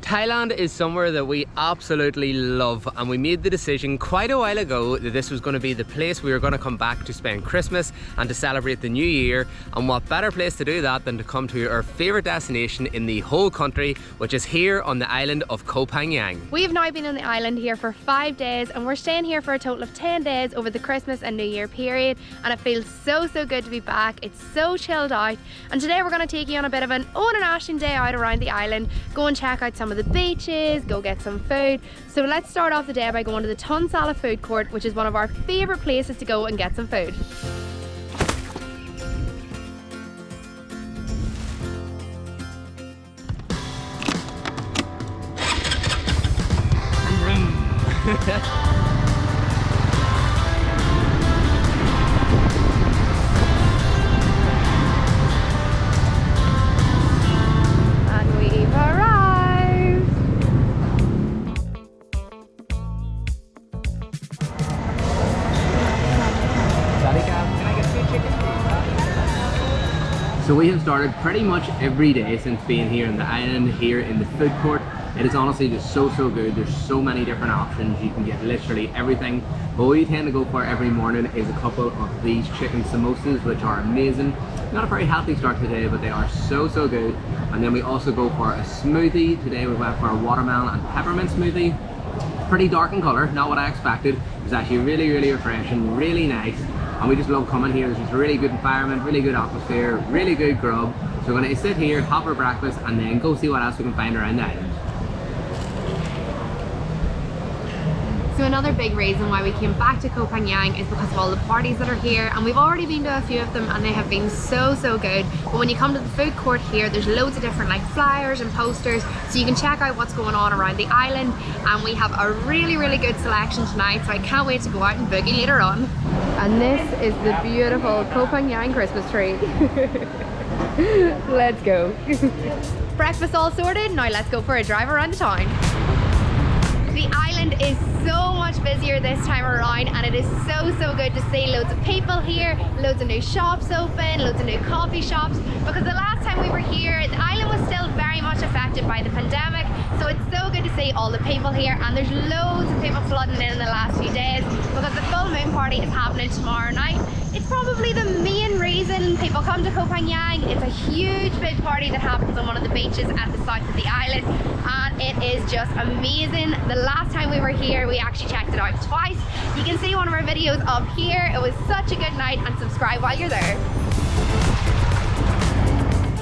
Thailand is somewhere that we absolutely love, and we made the decision quite a while ago that this was going to be the place we were going to come back to spend Christmas and to celebrate the new year. And what better place to do that than to come to our favourite destination in the whole country, which is here on the island of Koh Phangan. We have now been on the island here for 5 days, and we're staying here for a total of 10 days over the Christmas and New Year period, and it feels so good to be back. It's so chilled out, and today we're going to take you on a bit of an Owen and Ashton day out around the island, go and check out some of the beaches, go get some food. So let's start off the day by going to the Tunsala food court, which is one of our favourite places to go and get some food. So we have started pretty much every day since being here on the island, here in the food court. It is honestly just so good. There's so many different options. You can get literally everything. But what we tend to go for every morning is a couple of these chicken samosas, which are amazing. Not a very healthy start today, but they are so good. And then we also go for a smoothie. Today we went for a watermelon and peppermint smoothie. Pretty dark in colour, not what I expected. It was actually really refreshing, really nice. And we just love coming here. There's just a really good environment, really good atmosphere, really good grub. So we're going to sit here, have our breakfast, and then go see what else we can find around the island. So another big reason why we came back to Koh Phangan is because of all the parties that are here, and we've already been to a few of them and they have been so good. But when you come to the food court here, there's loads of different like flyers and posters, so you can check out what's going on around the island, and we have a really good selection tonight, so I can't wait to go out and boogie later on. And this is the beautiful Koh Phangan Christmas tree. Let's go. Breakfast all sorted, now let's go for a drive around the town. The island is so much busier this time around, and it is so good to see loads of people here, loads of new shops open, loads of new coffee shops, because the last time we were here the island was still very much affected by the pandemic, so it's so good to see all the people here. And there's loads of people flooding in the last few days because the full moon party is happening tomorrow night. It's probably the main reason people come to Koh Phangan. It's a huge big party that happens on one of the beaches at the south of the island, and it is just amazing. The last time we were here we actually checked it out twice. You can see one of our videos up here. It was such a good night, and subscribe while you're there.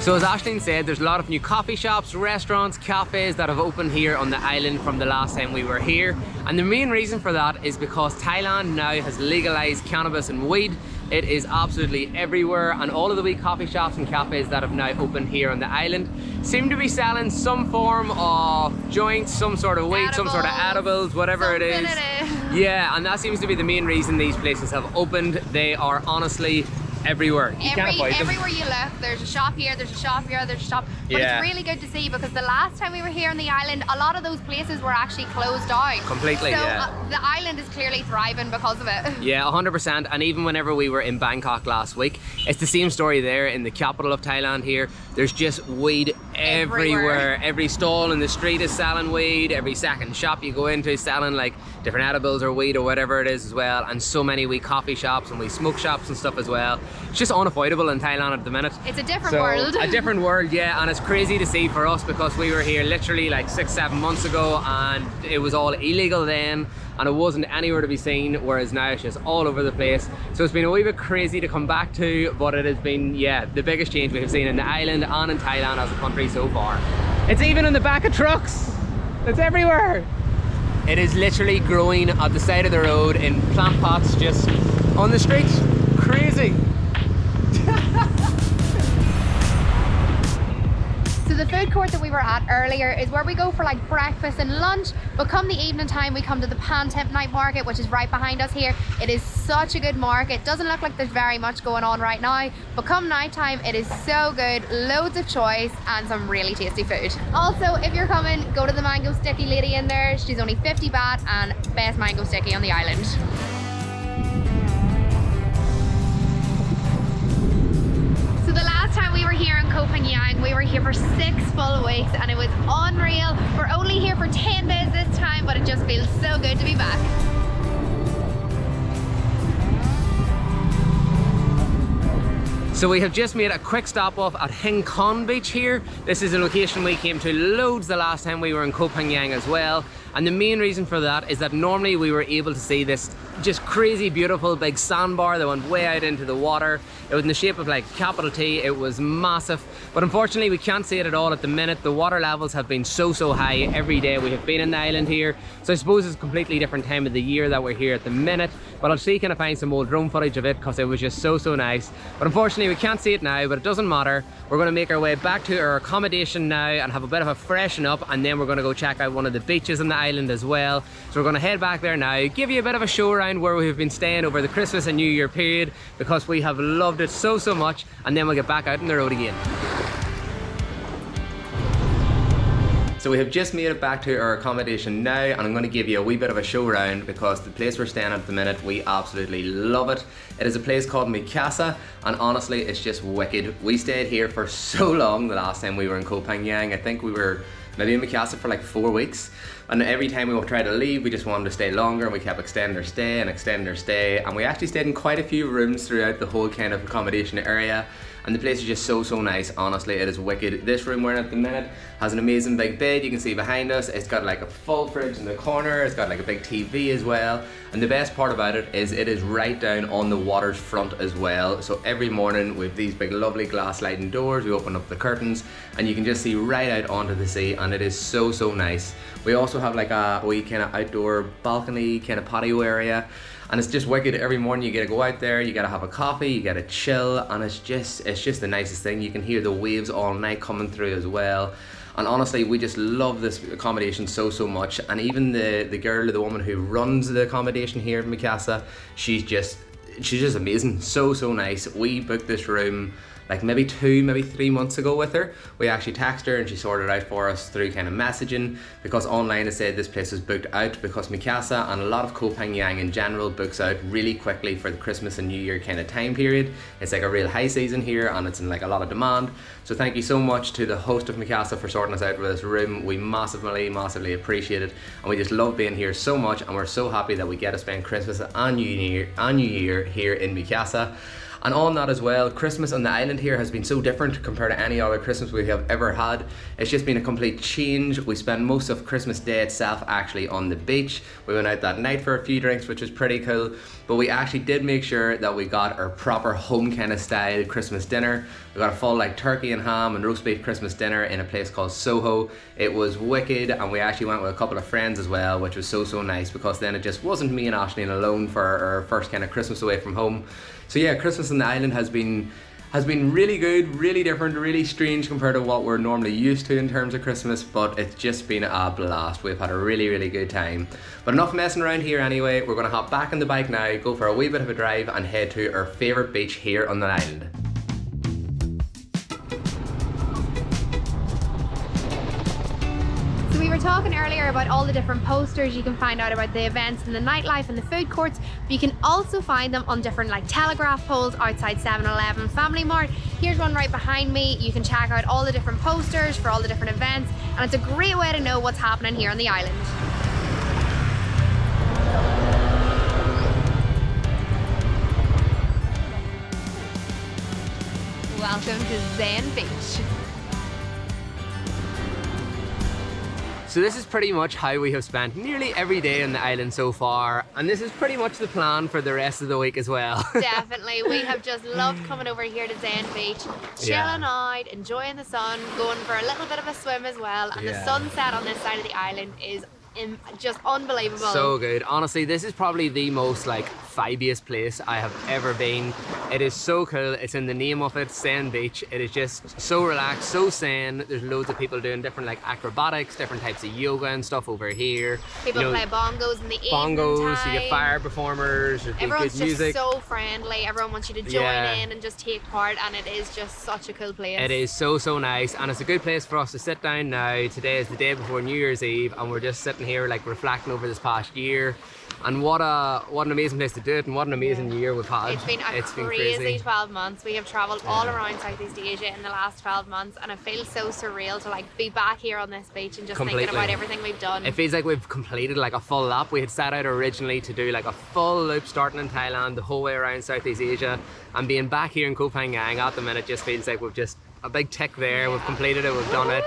So as Aisling said, there's a lot of new coffee shops, restaurants, cafes that have opened here on the island from the last time we were here. And the main reason for that is because Thailand now has legalized cannabis and weed. It is absolutely everywhere, and all of the wee coffee shops and cafes that have now opened here on the island seem to be selling some form of joints, some sort of weed, some sort of edibles, whatever it is. Yeah, and that seems to be the main reason these places have opened. They are honestly everywhere. Everywhere you look, there's a shop here, there's a shop here, there's a shop. But it's really good to see, because the last time we were here on the island, a lot of those places were actually closed down. Completely, so, the island is clearly thriving because of it. Yeah, 100%. And even whenever we were in Bangkok last week, it's the same story there in the capital of Thailand here. There's just weed everywhere. Every stall in the street is selling weed. Every second shop you go into is selling like different edibles or weed or whatever it is as well. And so many wee coffee shops and wee smoke shops and stuff as well. It's just unavoidable in Thailand at the minute. It's a different world. A different world, yeah, and it's crazy to see for us because we were here literally like 6-7 months ago and it was all illegal then, and it wasn't anywhere to be seen, whereas now it's just all over the place. So it's been a wee bit crazy to come back to, but it has been, yeah, the biggest change we have seen in the island and in Thailand as a country so far. It's even in the back of trucks. It's everywhere. It is literally growing at the side of the road in plant pots just on the streets. Crazy. So the food court that we were at earlier is where we go for like breakfast and lunch, but come the evening time we come to the Pantip night market, which is right behind us here. It is such a good market. Doesn't look like there's very much going on right now, but come night time it is so good. Loads of choice and some really tasty food. Also, if you're coming, go to the mango sticky lady in there. She's only 50 baht and best mango sticky on the island. So the last time we were here in Koh Phangan, we were here for 6 full weeks and it was unreal. We're only So we have just made a quick stop off at Hinh Con Beach here. This is a location we came to loads the last time we were in Koh Phangan as well. And the main reason for that is that normally we were able to see this just crazy beautiful big sandbar that went way out into the water. It was in the shape of like capital T. It was massive, but unfortunately we can't see it at all at the minute. The water levels have been so high every day we have been in the island here. So I suppose it's a completely different time of the year that we're here at the minute, but I'll see can I find some old drone footage of it because it was just so nice. But unfortunately we can't see it now, but it doesn't matter. We're going to make our way back to our accommodation now and have a bit of a freshen up, and then we're going to go check out one of the beaches in the island as well. So we're going to head back there now, give you a bit of a show around where we have been staying over the Christmas and New Year period because we have loved it so much, and then we'll get back out on the road again. So we have just made it back to our accommodation now, and I'm going to give you a wee bit of a show around because the place we're staying at the minute, we absolutely love it. It is a place called Mi Casa, and honestly it's just wicked. We stayed here for so long the last time we were in Koh Phangan. I think we were maybe in Mi Casa for like 4 weeks, and every time we would try to leave we just wanted to stay longer, and we kept extending our stay and we actually stayed in quite a few rooms throughout the whole kind of accommodation area. And the place is just so nice, honestly, it is wicked. This room we're in at the minute has an amazing big bed, you can see behind us. It's got like a full fridge in the corner, it's got like a big TV as well. And the best part about it is right down on the water's front as well. So every morning we have these big lovely glass sliding doors, we open up the curtains and you can just see right out onto the sea, and it is so nice. We also have like a wee kind of outdoor balcony, kind of patio area. And it's just wicked. Every morning you gotta go out there, you gotta have a coffee, you gotta chill, and it's just the nicest thing. You can hear the waves all night coming through as well. And honestly, we just love this accommodation so much. And even the girl, the woman who runs the accommodation here in Mi Casa, she's just amazing. So nice. We booked this room like maybe 3 months ago with her. We actually texted her and she sorted it out for us through kind of messaging, because online it said this place is booked out because Mi Casa and a lot of Koh Phangan in general books out really quickly for the Christmas and New Year kind of time period. It's like a real high season here and it's in like a lot of demand. So thank you so much to the host of Mi Casa for sorting us out with this room. We massively appreciate it, and we just love being here so much, and we're so happy that we get to spend Christmas and New Year here in Mi Casa. And on that as well, Christmas on the island here has been so different compared to any other Christmas we have ever had. It's just been a complete change. We spent most of Christmas Day itself actually on the beach. We went out that night for a few drinks, which was pretty cool, but we actually did make sure that we got our proper home kind of style Christmas dinner. We got a full like turkey and ham and roast beef Christmas dinner in a place called Soho. It was wicked, and we actually went with a couple of friends as well, which was so nice, because then it just wasn't me and Aisling alone for our first kind of Christmas away from home. So yeah, Christmas on the island has been really good, really different, really strange compared to what we're normally used to in terms of Christmas, but it's just been a blast. We've had a really good time. But enough messing around here anyway. We're gonna hop back on the bike now, go for a wee bit of a drive and head to our favourite beach here on the island. We were talking earlier about all the different posters you can find out about the events and the nightlife and the food courts, but you can also find them on different like telegraph poles outside 7-Eleven, Family Mart. Here's one right behind me. You can check out all the different posters for all the different events, and it's a great way to know what's happening here on the island. Welcome to Zen Beach. So this is pretty much how we have spent nearly every day on the island so far, and this is pretty much the plan for the rest of the week as well. Definitely, we have just loved coming over here to Zen Beach, chilling out, enjoying the sun, going for a little bit of a swim as well, and the sunset on this side of the island is just unbelievable. So good. Honestly, this is probably the most like vibiest place I have ever been. It is so cool. It's in the name of it, Zen Beach. It is just so relaxed, so zen. There's loads of people doing different like acrobatics, different types of yoga and stuff over here. People play bongos in the evening bongos, time. You get fire performers, there's everyone's good music. Just so friendly. Everyone wants you to join in and just take part, and it is just such a cool place. It is so nice, and it's a good place for us to sit down now. Today is the day before New Year's Eve, and we're just sitting here, like reflecting over this past year. And what an amazing place to do it, and what an amazing year we've had. It's been crazy 12 months. We have travelled all around Southeast Asia in the last 12 months, and it feels so surreal to like be back here on this beach and just thinking about everything we've done. It feels like we've completed like a full lap. We had set out originally to do like a full loop starting in Thailand the whole way around Southeast Asia, and being back here in Koh Phangan at the minute just feels like we've just a big tick there. We've completed it, we've done it.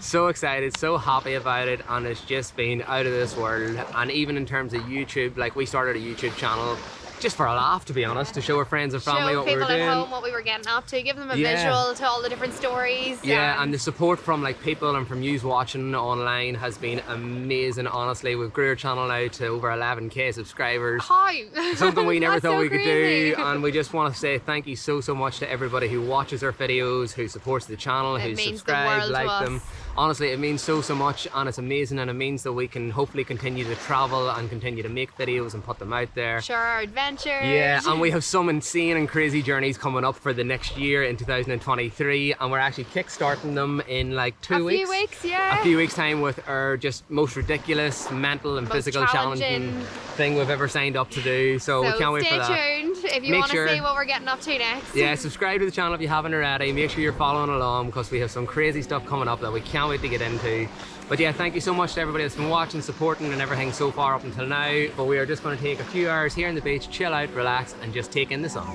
So excited, so happy about it, and it's just been out of this world. And even in terms of YouTube, like we started a YouTube channel just for a laugh, to be honest, to show our friends and family what we were doing. Show people at home what we were getting up to, give them a visual to all the different stories. Yeah, and the support from like people and from you watching online has been amazing, honestly. We've grew our channel now to over 11k subscribers. Hi! Something we never thought we could do, and we just want to say thank you so much to everybody who watches our videos, who supports the channel, who subscribes, like them. Honestly, it means so much, and it's amazing, and it means that we can hopefully continue to travel and continue to make videos and put them out there. Share our adventures. Yeah, and we have some insane and crazy journeys coming up for the next year in 2023, and we're actually kick-starting them in like 2 weeks. A few weeks, yeah. A few weeks time with our just most ridiculous mental and physical challenging thing we've ever signed up to do. So we can't wait for that. Stay tuned if you want to see what we're getting up to next. Yeah, subscribe to the channel if you haven't already. Make sure you're following along, because we have some crazy stuff coming up that we can't wait to get into. But yeah, thank you so much to everybody that's been watching, supporting and everything so far up until now. But we are just going to take a few hours here on the beach, chill out, relax and just take in the sun.